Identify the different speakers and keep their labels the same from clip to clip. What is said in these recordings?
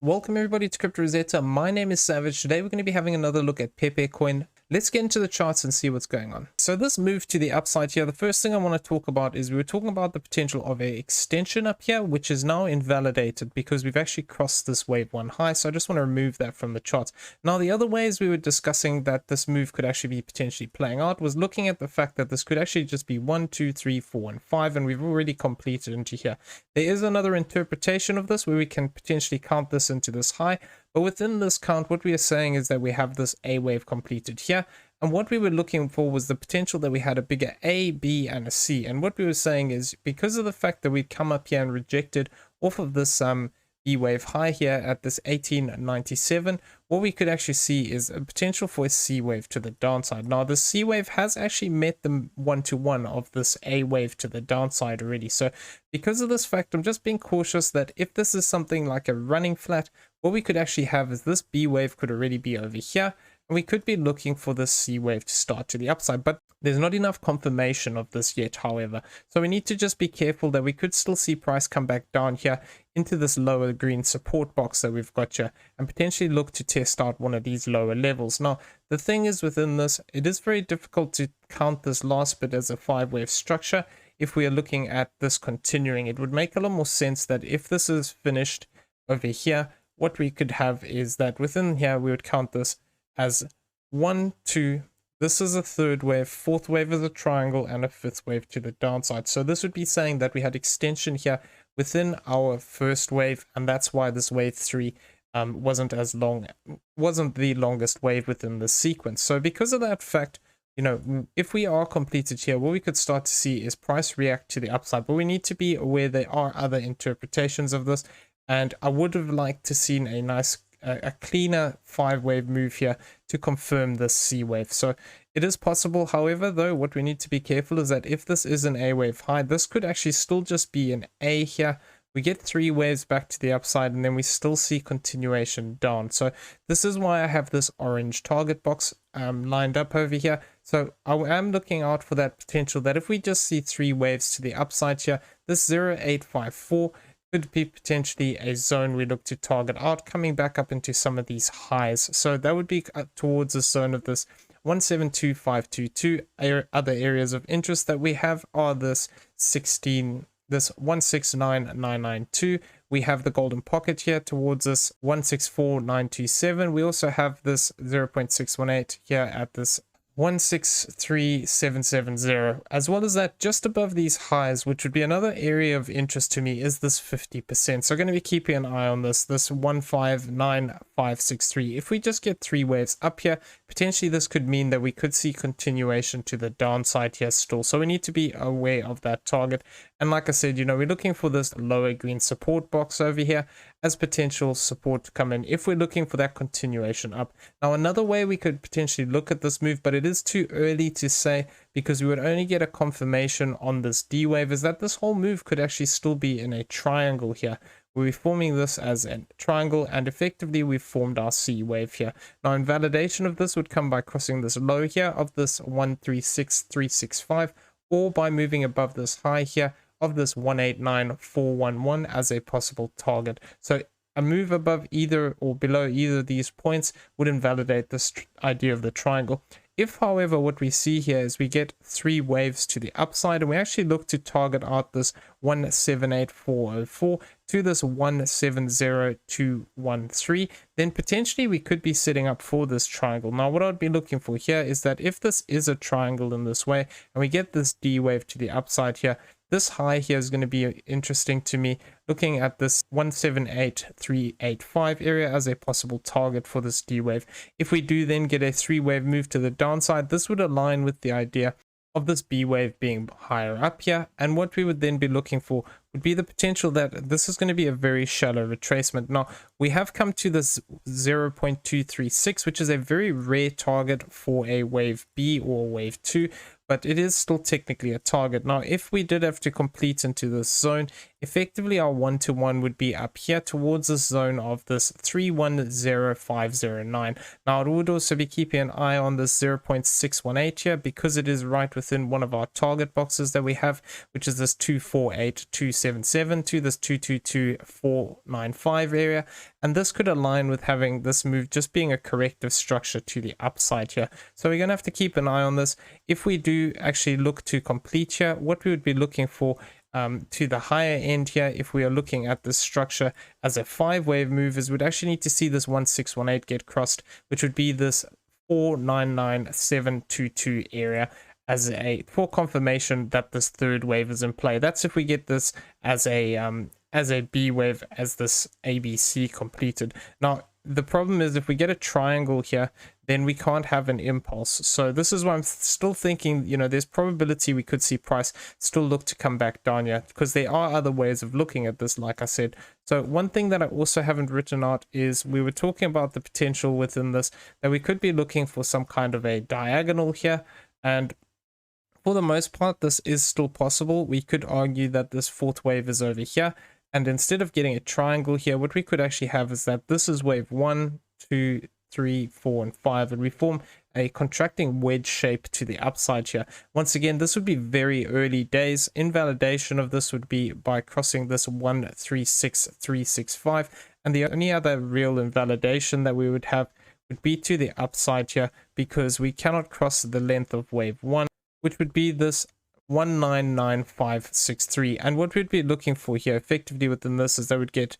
Speaker 1: Welcome everybody to Crypto Rosetta. My name is Savage. Today we're going to be having another look at PEPE Coin. Let's get into the charts and see what's going on. So this move to the upside here, the first thing I want to talk about is we were talking about the potential of a extension up here, which is now invalidated because we've actually crossed this wave one high. So I just want to remove that from the charts. Now the other ways we were discussing that this move could actually be potentially playing out was looking at the fact that this could actually just be 1, 2, 3, 4, and 5, and we've already completed into here. There is another interpretation of this where we can potentially count this into this high. But within this count, what we are saying is that we have this A wave completed here. And what we were looking for was the potential that we had a bigger A, B, and a C. And what we were saying is because of the fact that we'd come up here and rejected off of this B wave high here at this 1897, what we could actually see is a potential for a C wave to the downside. Now the C wave has actually met the one-to-one of this A wave to the downside already. So because of this fact, I'm just being cautious that if this is something like a running flat, what we could actually have is this B wave could already be over here, and we could be looking for this C wave to start to the upside. But there's not enough confirmation of this yet, however. So we need to just be careful that we could still see price come back down here into this lower green support box that we've got here and potentially look to test out one of these lower levels. Now, the thing is within this, it is very difficult to count this last bit as a 5-wave structure. If we are looking at this continuing, it would make a lot more sense that if this is finished over here, what we could have is that within here, we would count this as 1, 2, this is a third wave, fourth wave is a triangle, and a fifth wave to the downside. So this would be saying that we had extension here within our first wave, and that's why this wave 3 wasn't the longest wave within the sequence. So because of that fact, you know, if we are completed here, what we could start to see is price react to the upside, but we need to be aware there are other interpretations of this, and I would have liked to seen a nice a cleaner 5-wave move here to confirm this C wave. So it is possible. However, though, what we need to be careful is that if this is an A wave high, this could actually still just be an A here. We get 3 waves back to the upside, and then we still see continuation down. So this is why I have this orange target box lined up over here. So I am looking out for that potential that if we just see 3 waves to the upside here, this 0854 could be potentially a zone we look to target out, coming back up into some of these highs. So that would be towards the zone of this 172522. Other areas of interest that we have are this 169992. We have the golden pocket here towards this 164927. We also have this 0.618 here at this 163770, as well as that just above these highs, which would be another area of interest to me, is this 50%. So I'm going to be keeping an eye on this 159563. If we just get 3 waves up here, potentially this could mean that we could see continuation to the downside here still. So we need to be aware of that target. And like I said, you know, we're looking for this lower green support box over here as potential support to come in if we're looking for that continuation up. Now, another way we could potentially look at this move, but it is too early to say because we would only get a confirmation on this D wave, is that this whole move could actually still be in a triangle here. We're forming this as a triangle, and effectively we've formed our C wave here. Now, invalidation of this would come by crossing this low here of this 136365, or by moving above this high here of this 189411 as a possible target. So a move above either or below either of these points would invalidate this idea of the triangle. If, however, what we see here is we get 3 waves to the upside, and we actually look to target out this 178404 to this 170213, then potentially we could be setting up for this triangle. Now, what I'd be looking for here is that if this is a triangle in this way, and we get this D wave to the upside here, this high here is going to be interesting to me, looking at this 178385 area as a possible target for this D wave. If we do then get a 3-wave move to the downside, this would align with the idea of this B wave being higher up here, and what we would then be looking for would be the potential that this is going to be a very shallow retracement. Now, we have come to this 0.236, which is a very rare target for a wave B or wave 2, but it is still technically a target. Now, if we did have to complete into this zone, effectively our 1-to-1 would be up here towards the zone of this 310509. Now, I would also be keeping an eye on this 0.618 here, because it is right within one of our target boxes that we have, which is this 248277 to this 222495 area. and this could align with having this move just being a corrective structure to the upside here. So we're going to have to keep an eye on this. If we do actually look to complete here, what we would be looking for to the higher end here, if we are looking at this structure as a 5-wave move, is we'd actually need to see this 1618 get crossed, which would be this 499722 area as a for confirmation that this third wave is in play. That's if we get this as a B wave, as this ABC completed. Now the problem is if we get a triangle here, then we can't have an impulse. So this is why I'm still thinking, you know, there's probability we could see price still look to come back down here, because there are other ways of looking at this, like I said. So one thing that I also haven't written out is we were talking about the potential within this, that we could be looking for some kind of a diagonal here, and for the most part this is still possible. We could argue that this fourth wave is over here, and instead of getting a triangle here, what we could actually have is that this is wave 1, 2, 3, 4, and 5, and we form a contracting wedge shape to the upside here. Once again, this would be very early days. Invalidation of this would be by crossing this 136365, and the only other real invalidation that we would have would be to the upside here, because we cannot cross the length of wave 1, which would be this 199563. And what we'd be looking for here effectively within this is that we'd get,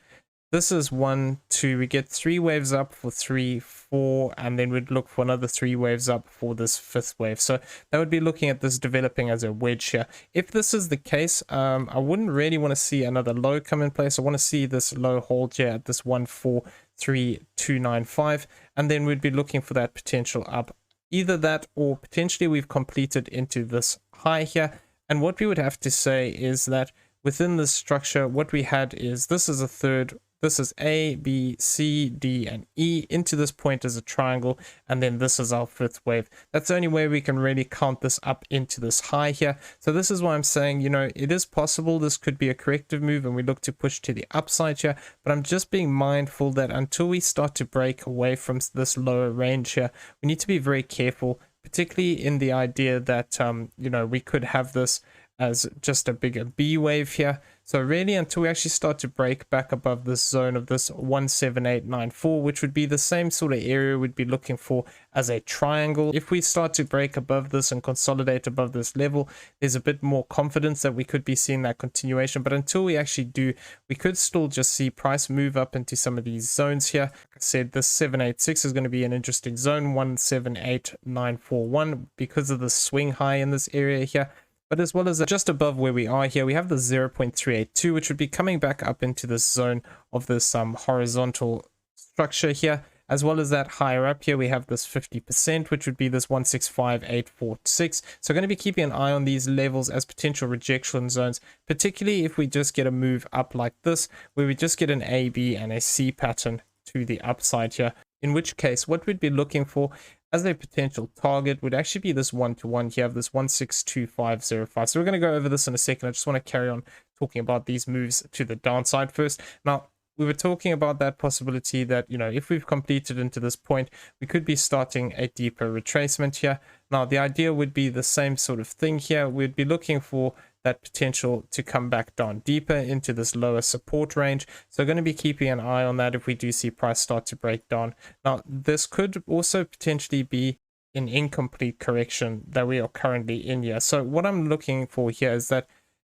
Speaker 1: this is 1, 2, we get 3 waves up for 3, 4, and then we'd look for another 3 waves up for this 5th wave. So that would be looking at this developing as a wedge here. If this is the case, I wouldn't really want to see another low come in place. I want to see this low hold here at this 143295, and then we'd be looking for that potential up. Either that, or potentially we've completed into this high here. And what we would have to say is that within this structure, what we had is this is a third, this is A, B, C, D, and E. Into this point is a triangle, and then this is our 5th wave. That's the only way we can really count this up into this high here. So this is why I'm saying, you know, it is possible this could be a corrective move and we look to push to the upside here, but I'm just being mindful that until we start to break away from this lower range here, we need to be very careful, particularly in the idea that you know, we could have this as just a bigger B wave here. So really, until we actually start to break back above this zone of this 17894, which would be the same sort of area we'd be looking for as a triangle. If we start to break above this and consolidate above this level, there's a bit more confidence that we could be seeing that continuation. But until we actually do, we could still just see price move up into some of these zones here. Like I said, this 786 is going to be an interesting zone, 178941, because of the swing high in this area here. But as well as just above where we are here, we have the 0.382, which would be coming back up into this zone of this horizontal structure here. As well as that, higher up here, we have this 50%, which would be this 165846. So going to be keeping an eye on these levels as potential rejection zones, particularly if we just get a move up like this, where we just get an A, B, and a C pattern to the upside here. In which case, what we'd be looking for as a potential target would actually be this 1-to-1 here, this 162505. So we're going to go over this in a second. I just want to carry on talking about these moves to the downside first. Now, we were talking about that possibility that, you know, if we've completed into this point, we could be starting a deeper retracement here. Now, the idea would be the same sort of thing here. We'd be looking for that potential to come back down deeper into this lower support range. So going to be keeping an eye on that if we do see price start to break down. Now, this could also potentially be an incomplete correction that we are currently in here. So what I'm looking for here is that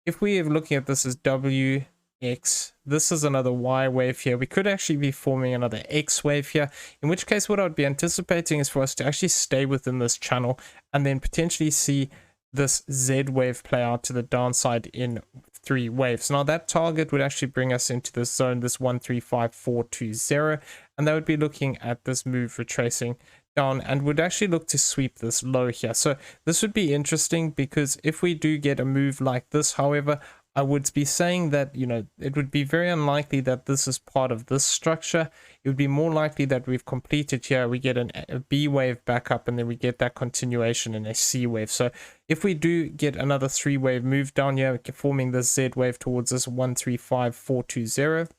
Speaker 1: if we are looking at this as W, X, this is another Y wave here, we could actually be forming another X wave here, in which case what I would be anticipating is for us to actually stay within this channel and then potentially see this Z wave play out to the downside in 3 waves. Now that target would actually bring us into this zone, this 135420, and that would be looking at this move retracing down and would actually look to sweep this low here. So this would be interesting, because if we do get a move like this, however, I would be saying that, you know, it would be very unlikely that this is part of this structure. It would be more likely that we've completed here, we get a B wave back up, and then we get that continuation in a C wave. So if we do get another 3 wave move down here, forming this Z wave towards this 135420,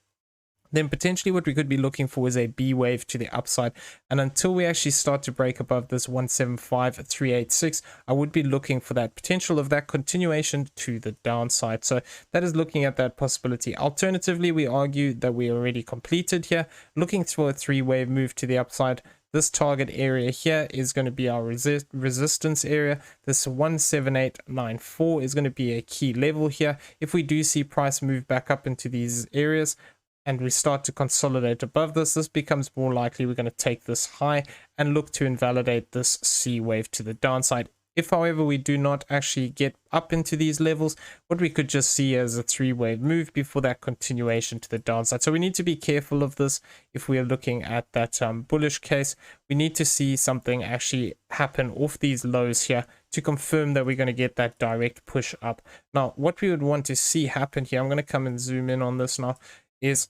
Speaker 1: then potentially what we could be looking for is a B wave to the upside. And until we actually start to break above this 175,386, I would be looking for that potential of that continuation to the downside. So that is looking at that possibility. Alternatively, we argue that we already completed here, looking for a 3-wave move to the upside. This target area here is going to be our resistance area. This 17894 is going to be a key level here. If we do see price move back up into these areas, and we start to consolidate above this, this becomes more likely we're going to take this high and look to invalidate this C wave to the downside. If, however, we do not actually get up into these levels, what we could just see as a 3-wave move before that continuation to the downside. So we need to be careful of this. If we are looking at that bullish case, we need to see something actually happen off these lows here to confirm that we're going to get that direct push up. Now, what we would want to see happen here, I'm going to come and zoom in on this now, is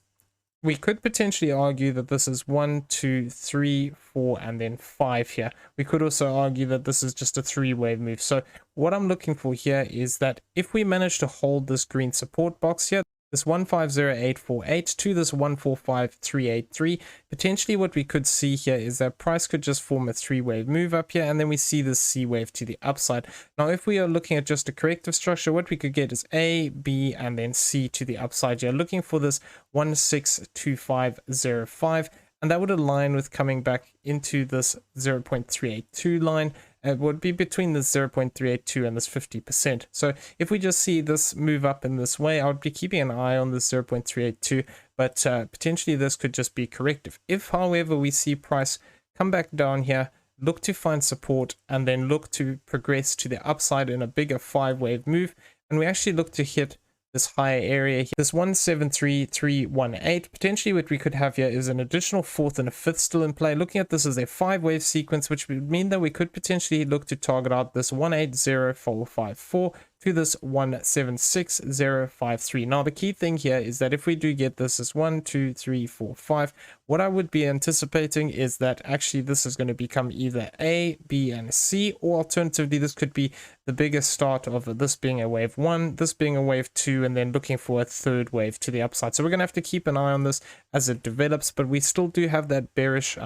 Speaker 1: we could potentially argue that this is 1, 2, 3, 4, and then 5 here. We could also argue that this is just a 3-wave move. So what I'm looking for here is that if we manage to hold this green support box here, this 150,848 to this 145,383, potentially what we could see here is that price could just form a 3-wave move up here, and then we see this C wave to the upside. Now, if we are looking at just a corrective structure, what we could get is A, B, and then C to the upside. You're looking for this 162505, and that would align with coming back into this 0.382 line. It would be between this 0.382 and this 50%. So if we just see this move up in this way, I would be keeping an eye on this 0.382, but potentially this could just be corrective. If, however, we see price come back down here, look to find support, and then look to progress to the upside in a bigger 5-wave move, and we actually look to hit this higher area here, this 173,318, potentially what we could have here is an additional 4th and a 5th still in play. Looking at this as a 5-wave sequence, which would mean that we could potentially look to target out this 180,454 to this 176,053. Now the key thing here is that if we do get this as 1, 2, 3, 4, 5, what I would be anticipating is that actually this is going to become either A, B, and C, or alternatively this could be the biggest start of this being a wave 1, this being a wave 2, and then looking for a 3rd wave to the upside. So we're going to have to keep an eye on this as it develops, but we still do have that bearish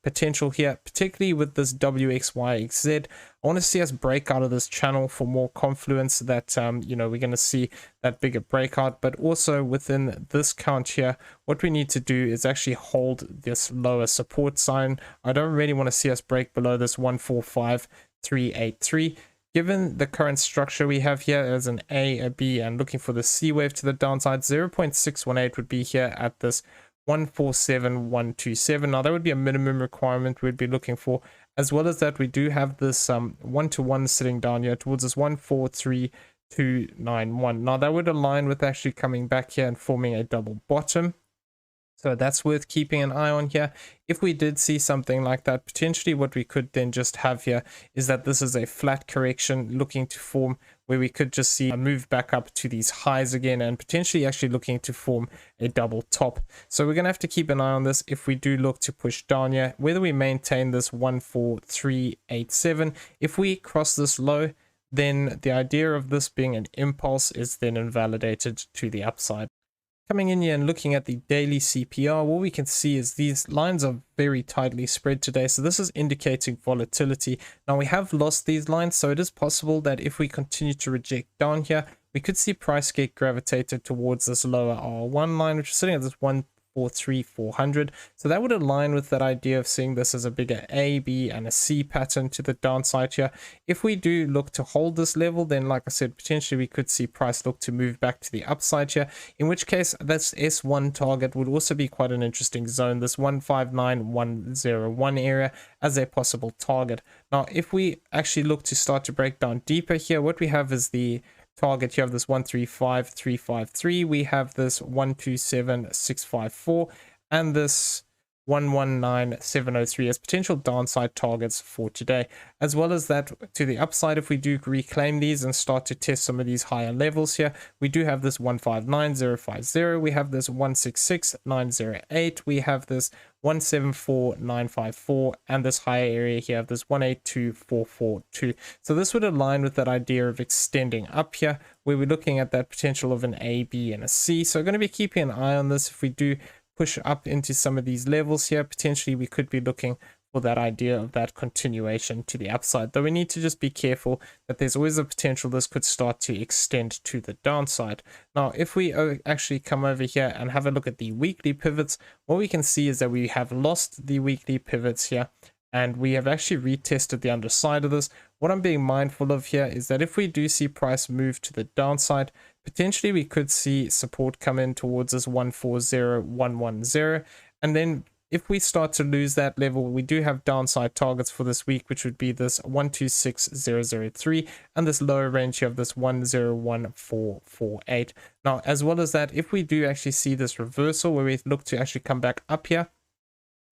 Speaker 1: potential here, particularly with this WXYXZ. I want to see us break out of this channel for more confluence that you know, we're going to see that bigger breakout. But also within this count here, what we need to do is actually hold this lower support sign. I don't really want to see us break below this 145,383. Given the current structure we have here as an A, a B, and looking for the C wave to the downside, 0.618 would be here at this 147,127. Now that would be a minimum requirement we'd be looking for. As well as that, we do have this 1-to-1 sitting down here towards this 143,291. Now that would align with actually coming back here and forming a double bottom. So that's worth keeping an eye on here. If we did see something like that, potentially what we could then just have here is that this is a flat correction looking to form, where we could just see a move back up to these highs again and potentially actually looking to form a double top. So we're going to have to keep an eye on this if we do look to push down here, whether we maintain this 14387. If we cross this low, then the idea of this being an impulse is then invalidated to the upside. Coming in here and looking at the daily CPR, what we can see is these lines are very tightly spread today. So this is indicating volatility. Now we have lost these lines, so it is possible that if we continue to reject down here, we could see price get gravitated towards this lower R1 line, which is sitting at this 143,400. So that would align with that idea of seeing this as a bigger A, B, and a C pattern to the downside here. If we do look to hold this level, then like I said, potentially we could see price look to move back to the upside here, in which case this S1 target would also be quite an interesting zone, this 159,101 area as a possible target. Now if we actually look to start to break down deeper here, what we have is the target. You have this 135,353, we have this 127,654, and this 119,703 as potential downside targets for today. As well as that, to the upside, if we do reclaim these and start to test some of these higher levels here, we do have this 159,050, we have this 166,908, we have this 174,954, and this higher area here of this 182,442. So this would align with that idea of extending up here, where we're looking at that potential of an A, B, and a C. So I'm going to be keeping an eye on this. If we do push up into some of these levels here, potentially we could be looking for that idea of that continuation to the upside, though we need to just be careful that there's always a potential this could start to extend to the downside. Now, if we actually come over here and have a look at the weekly pivots, what we can see is that we have lost the weekly pivots here, and we have actually retested the underside of this. What I'm being mindful of here is that if we do see price move to the downside, potentially we could see support come in towards this 140110, and then if we start to lose that level, we do have downside targets for this week, which would be this 126003 and this lower range here of this 101448. Now, as well as that, if we do actually see this reversal where we look to actually come back up here,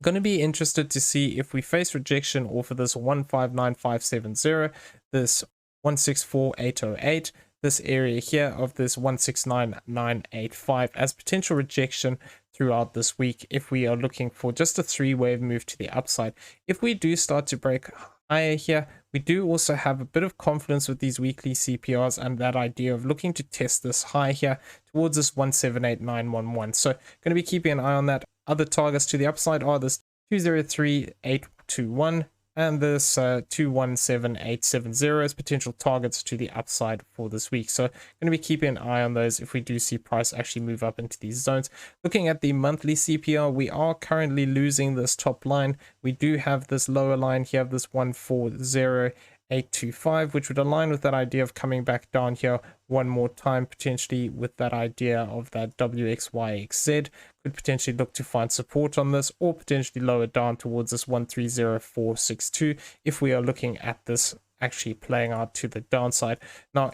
Speaker 1: going to be interested to see if we face rejection off of this 159570, this 164808, this area here of this 169985 as potential rejection throughout this week if we are looking for just a 3-wave move to the upside. If we do start to break higher here, we do also have a bit of confidence with these weekly CPRs and that idea of looking to test this high here towards this 178911. So going to be keeping an eye on that. Other targets to the upside are this 203821 and this 217870 as potential targets to the upside for this week. So going to be keeping an eye on those if we do see price actually move up into these zones. Looking at the monthly CPR, we are currently losing this top line. We do have this lower line here, this 140825, which would align with that idea of coming back down here one more time, potentially with that idea of that WXYXZ. Could potentially look to find support on this, or potentially lower down towards this 130462 if we are looking at this actually playing out to the downside. Now,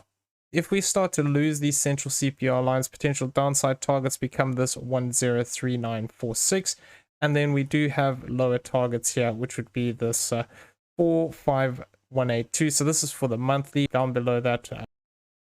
Speaker 1: if we start to lose these central CPR lines, potential downside targets become this 103946, and then we do have lower targets here, which would be this 45182. So this is for the monthly. Down below that,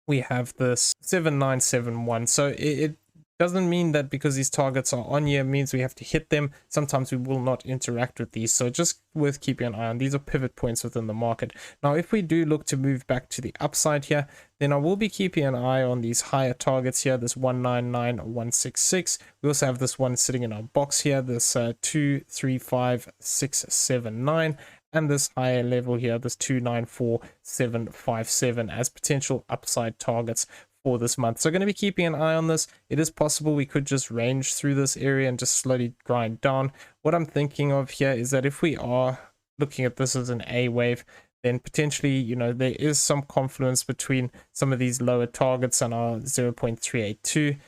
Speaker 1: we have this 7971. So it doesn't mean that because these targets are on here means we have to hit them. Sometimes we will not interact with these, so just worth keeping an eye on. These are pivot points within the market. Now, if we do look to move back to the upside here, then I will be keeping an eye on these higher targets here, this 199166. We also have this one sitting in our box here, this 235679, and this higher level here, this 294757 as potential upside targets for this month. So going to be keeping an eye on this. It is possible we could just range through this area and just slowly grind down. What I'm thinking of here is that if we are looking at this as an A wave, then potentially, you know, there is some confluence between some of these lower targets and our 0.382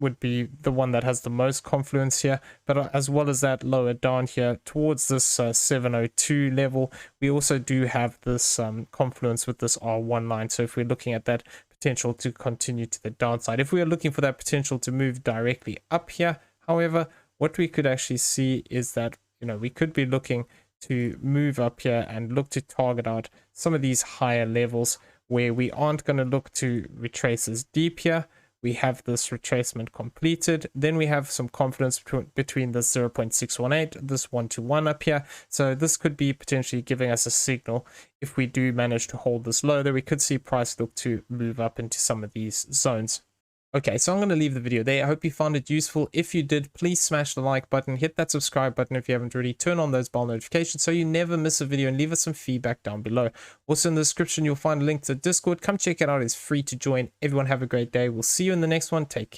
Speaker 1: would be the one that has the most confluence here. But as well as that, lower down here towards this 702 level, we also do have this confluence with this R19. So if we're looking at that potential to continue to the downside, if we are looking for that potential to move directly up here, however, what we could actually see is that, you know, we could be looking to move up here and look to target out some of these higher levels where we aren't going to look to retrace as deep here. We have this retracement completed. Then we have some confidence between this 0.618, this 121 up here. So this could be potentially giving us a signal if we do manage to hold this low, that we could see price look to move up into some of these zones. Okay, so I'm going to leave the video there. I hope you found it useful. If you did, please smash the like button, hit that subscribe button if you haven't already, turn on those bell notifications so you never miss a video, and leave us some feedback down below. Also in the description, you'll find a link to Discord. Come check it out. It's free to join. Everyone have a great day. We'll see you in the next one. Take care.